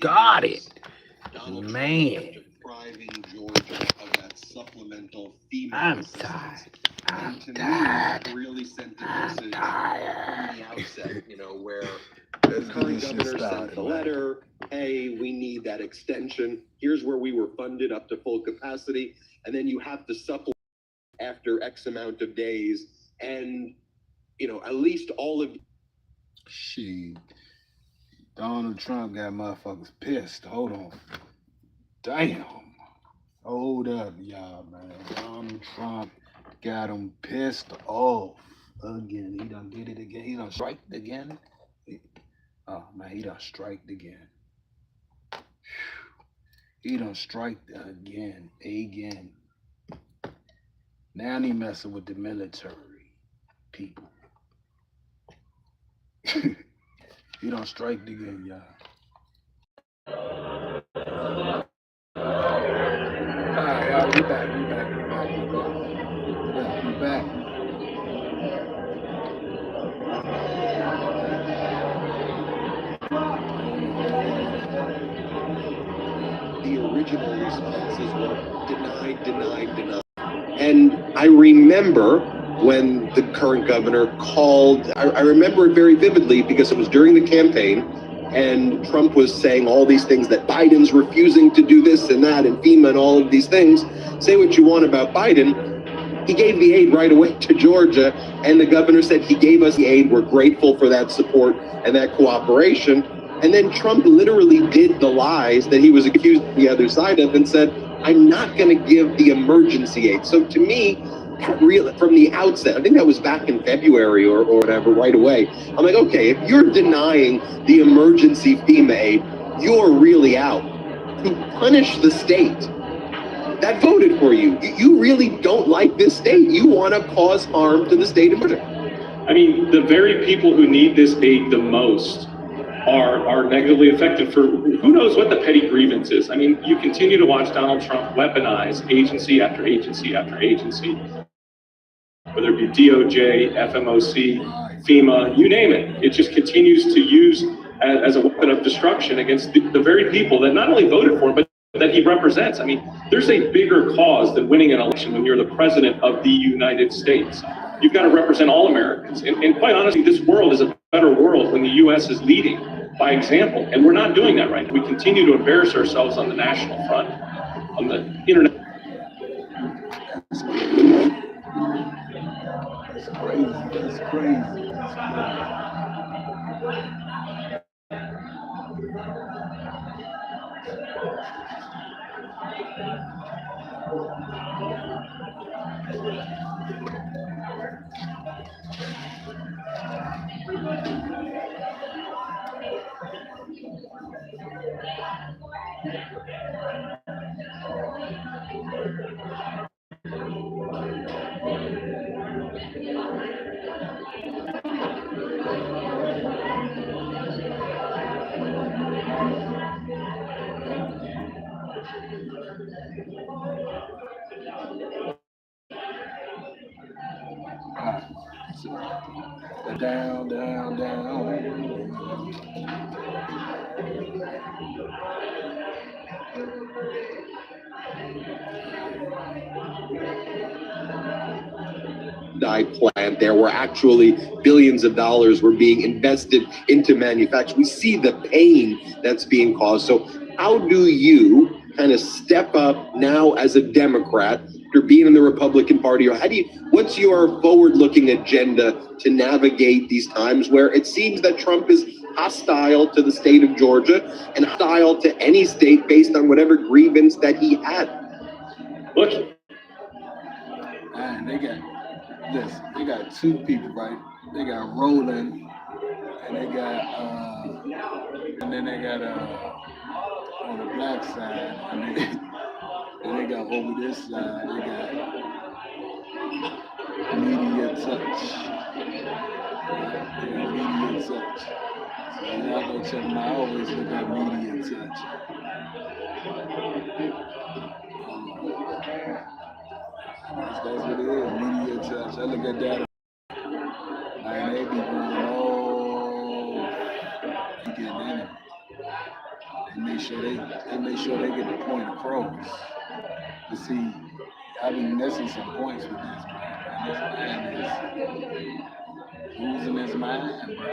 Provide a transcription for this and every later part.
Got it. Donald Trump Man, kept depriving Georgia of that supplemental FEMA I'm assistance. tired. And I'm to me, tired. that really sent a I'm message from tired. the outset, where the Let's get current this shit governor sent started, the man. letter, hey, we need that extension. Here's where we were funded up to full capacity. And then you have to supplement after X amount of days. And, at least all of Shit. Donald Trump got motherfuckers pissed. Hold on. Damn. Hold up, y'all, man. Donald Trump got them pissed off again. He done did it again. He done striked again. Oh, man, he done striked again. He done striked again. Again. Now he messing with the military people. He done striked again, y'all. Alright, y'all, we back. the original responses were denied. And I remember when the current governor called, I remember it very vividly because it was during the campaign, and Trump was saying all these things that Biden's refusing to do this and that and FEMA and all of these things. Say what you want about Biden. He gave the aid right away to Georgia, and the governor said he gave us the aid. We're grateful for that support and that cooperation. And then Trump literally did the lies that he was accused the other side of and said, I'm not going to give the emergency aid. So to me, from the outset, I think that was back in February or whatever, right away. I'm like, okay, if you're denying the emergency FEMA aid, you're really out. To punish the state that voted for you. You really don't like this state. You want to cause harm to the state of Georgia. I mean, the very people who need this aid the most are negatively affected for who knows what the petty grievance is. I mean, you continue to watch Donald Trump weaponize agency after agency after agency, whether it be DOJ, FMOC, FEMA, you name it. It just continues to use as a weapon of destruction against the very people that not only voted for him, but that he represents. I mean, there's a bigger cause than winning an election when you're the president of the United States. You've got to represent all Americans. And quite honestly, this world is a better world when the U.S. is leading by example. And we're not doing that right now. We continue to embarrass ourselves on the national front, on the internet. That's crazy. Down. Plant there where actually billions of dollars were being invested into manufacturing. We see the pain that's being caused. So how do you kind of step up now as a Democrat after being in the Republican Party, or what's your forward-looking agenda to navigate these times where it seems that Trump is hostile to the state of Georgia and hostile to any state based on whatever grievance that he had? Look, Man, they got two people, right? They got Roland, and they got and then they got on the black side, and they got over this side, they got media touch. They got media touch. So y'all go check them out. I always look at media touch. That's what it is, media touch. I look at that. And they be going, oh, he getting in it. And they make sure they get the point across. You see, I've been missing some points with this man. This man is losing his mind, bro.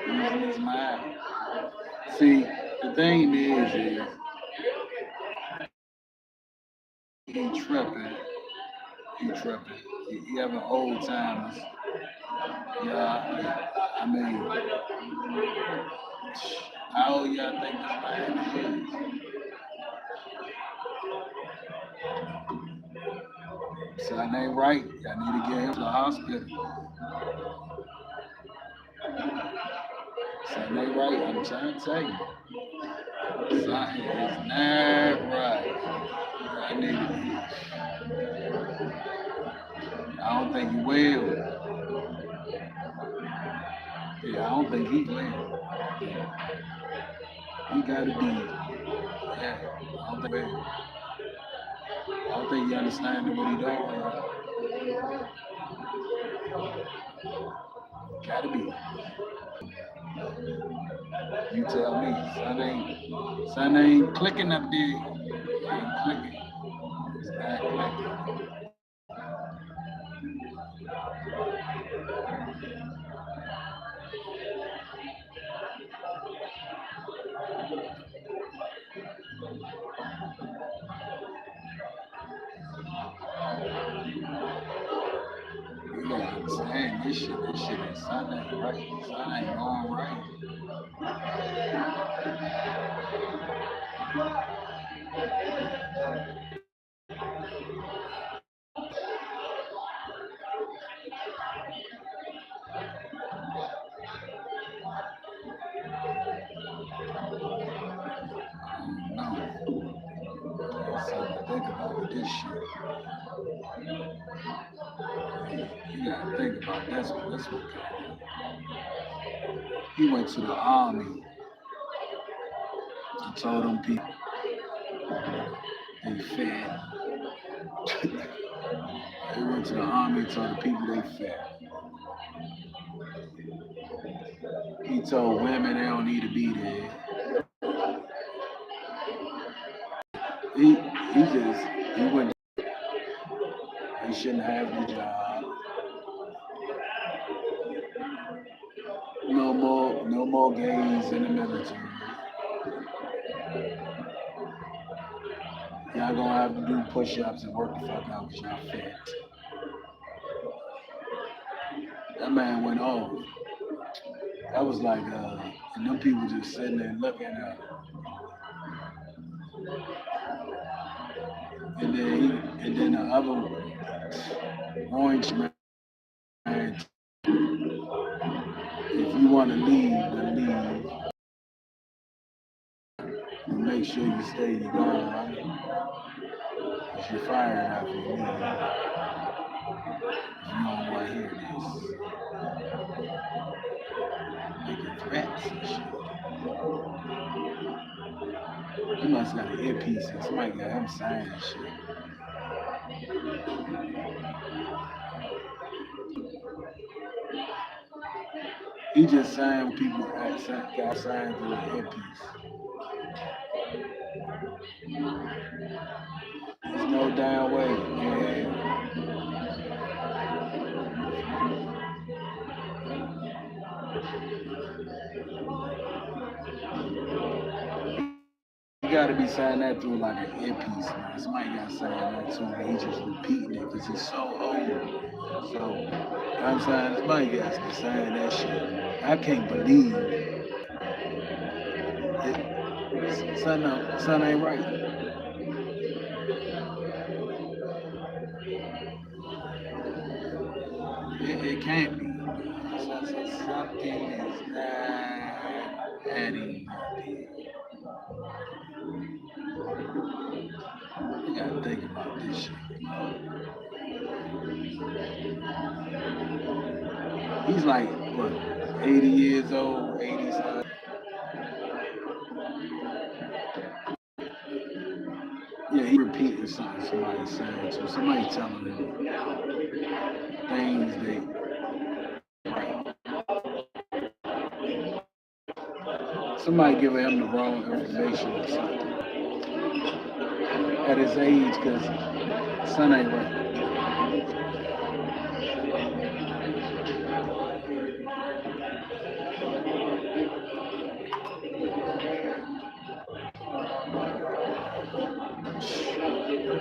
Losing his mind. See, the thing is he tripping. He having old timers. Yeah, I mean, how old y'all think this man is? Something ain't right. Y'all need to get him to the hospital. Something ain't right. I'm trying to tell you. Something is not right. I need to. I don't think he will. Yeah, I don't think he will. He gotta be. Yeah, I don't think he understands what he doing. Gotta be. You tell me. Son ain't clicking up there. Ain't clicking. It's not clicking. You gotta understand this shit ain't son ain't right. Son ain't going right. Think about this shit. You gotta think about this one. This one. He went to the army and told them people they fed. He went to the army and told the people they fed. He told women they don't need to be there. He went. He shouldn't have the job. No more gays in the military. Y'all gonna have to do push-ups and work the fuck out because y'all fat. That man went off. That was like, and them people just sitting there looking at him. And then the other orange man, if you want to leave, then leave. And make sure you stay, you're going, right? Because you're fired after you leave. You don't want to hear this. Making threats and shit. He must got an earpiece and somebody got him saying shit. He just signed people got signed through an earpiece. There's no damn way. Yeah. You gotta be signing that through like an earpiece, man. Somebody got signing that too, and he just repeating it because he's so old. So, you know what I'm saying? Somebody got to sign that shit. I can't believe it. Son ain't right. It can't be. Something is not adding up here. You gotta think about this shit. He's like, what, 80 years old, 80 something. Yeah, he repeating something somebody saying to somebody telling him things they right. Somebody giving him the wrong information or something at his age, because son ain't right.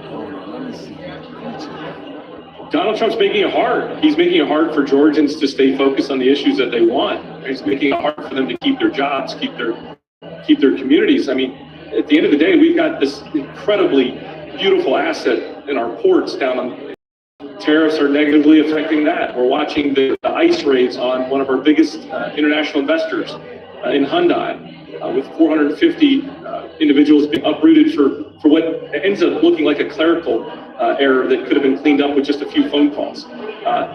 Hold on, let me see. Let me check. Donald Trump's making it hard. He's making it hard for Georgians to stay focused on the issues that they want. He's making it hard for them to keep their jobs, keep their communities. I mean, at the end of the day, we've got this incredibly beautiful asset in our ports down on. Tariffs are negatively affecting that. We're watching the ICE raids on one of our biggest international investors in Hyundai, with 450 individuals being uprooted for what ends up looking like a clerical error that could have been cleaned up with just a few phone calls.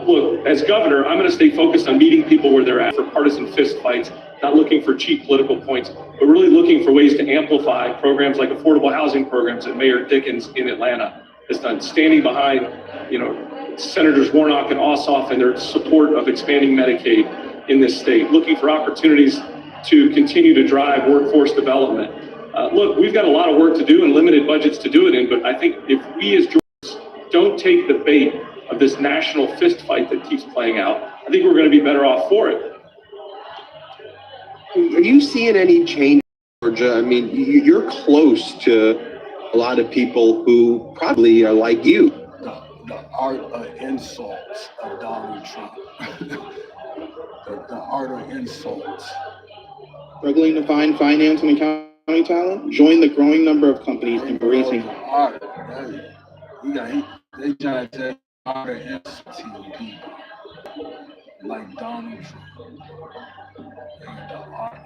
Look, as governor, I'm going to stay focused on meeting people where they're at for partisan fist fights, not looking for cheap political points, but really looking for ways to amplify programs like affordable housing programs that Mayor Dickens in Atlanta has done, standing behind, Senators Warnock and Ossoff and their support of expanding Medicaid in this state, looking for opportunities to continue to drive workforce development. Look, we've got a lot of work to do and limited budgets to do it in, but I think if we as Georgians don't take the bait of this national fist fight that keeps playing out, I think we're going to be better off for it. Are you seeing any change in Georgia? I mean, you're close to a lot of people who probably are like you. The art of insults of Donald Trump. the art of insults. Struggling to find finance and accounting talent? Join the growing number of companies embracing art. They try to take art of insulting people like Donald Trump. The art of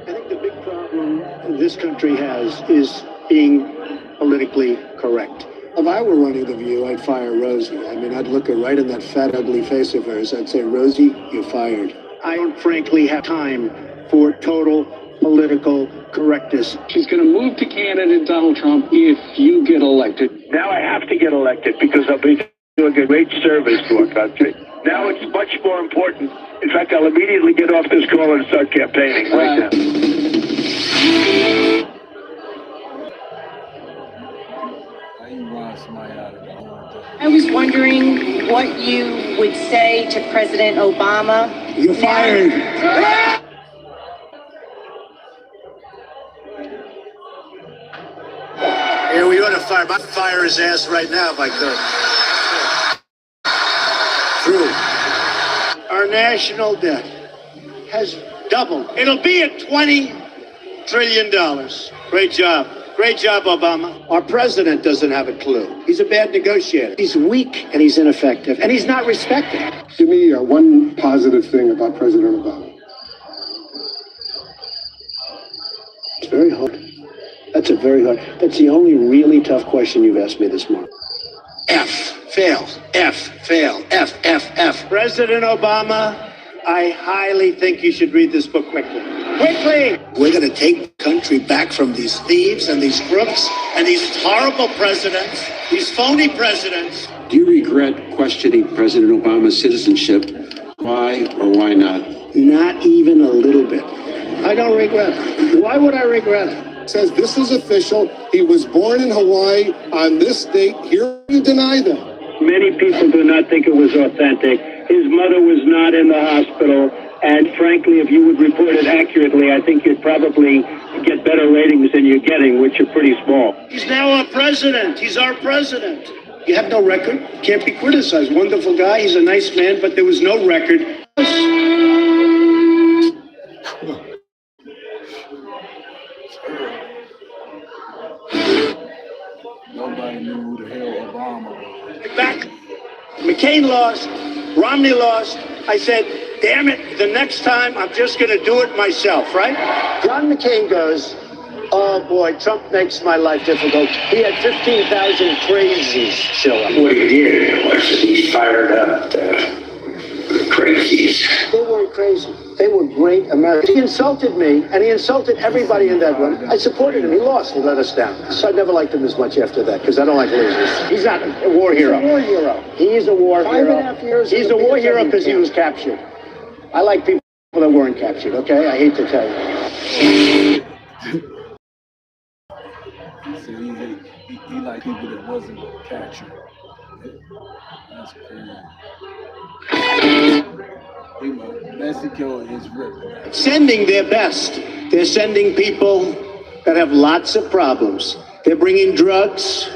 I think the big problem this country has is being politically correct. If I were running The View, I'd fire Rosie. I mean, I'd look her right in that fat, ugly face of hers. I'd say, Rosie, you're fired. I don't frankly have time for total political correctness. She's going to move to candidate Donald Trump if you get elected. Now I have to get elected because I'll be doing a great service to our country. Now it's much more important. In fact, I'll immediately get off this call and start campaigning right now. I was wondering what you would say to President Obama. You're fired. Yeah, we ought to fire. I'd fire his ass right now if I could. True. Our national debt has doubled. It'll be at $20 trillion. Great job. Great job, Obama. Our president doesn't have a clue. He's a bad negotiator. He's weak and he's ineffective and he's not respected. Give me one positive thing about President Obama. It's very hard. That's the only really tough question you've asked me this morning. F, fail. F, fail. F, F, F. President Obama, I highly think you should read this book quickly. Quickly! We're going to take the country back from these thieves and these crooks and these horrible presidents, these phony presidents. Do you regret questioning President Obama's citizenship? Why or why not? Not even a little bit. I don't regret it. Why would I regret it? It says this is official. He was born in Hawaii on this date. Here you deny that. Many people do not think it was authentic. His mother was not in the hospital. And frankly, if you would report it accurately, I think you'd probably get better ratings than you're getting, which are pretty small. He's now our president. He's our president. You have no record. Can't be criticized. Wonderful guy. He's a nice man, but there was no record. Nobody knew who the hell Obama was. Back. McCain lost. Romney lost. I said, damn it, the next time I'm just going to do it myself, right? John McCain goes, oh boy, Trump makes my life difficult. He had 15,000 crazies show up. What he did was he fired up the crazies. They weren't crazy. They were great Americans. He insulted me, and he insulted everybody in that room. I supported him. He lost. He let us down. So I never liked him as much after that, because I don't like losers. He's not a war hero. He's a war hero. He's a war hero. 5.5 years. He's a war hero because he was captured. I like people that weren't captured, okay? I hate to tell you. So he like people that wasn't captured. That's crazy. Mexico is ripping. Sending their best. They're sending people that have lots of problems. They're bringing drugs.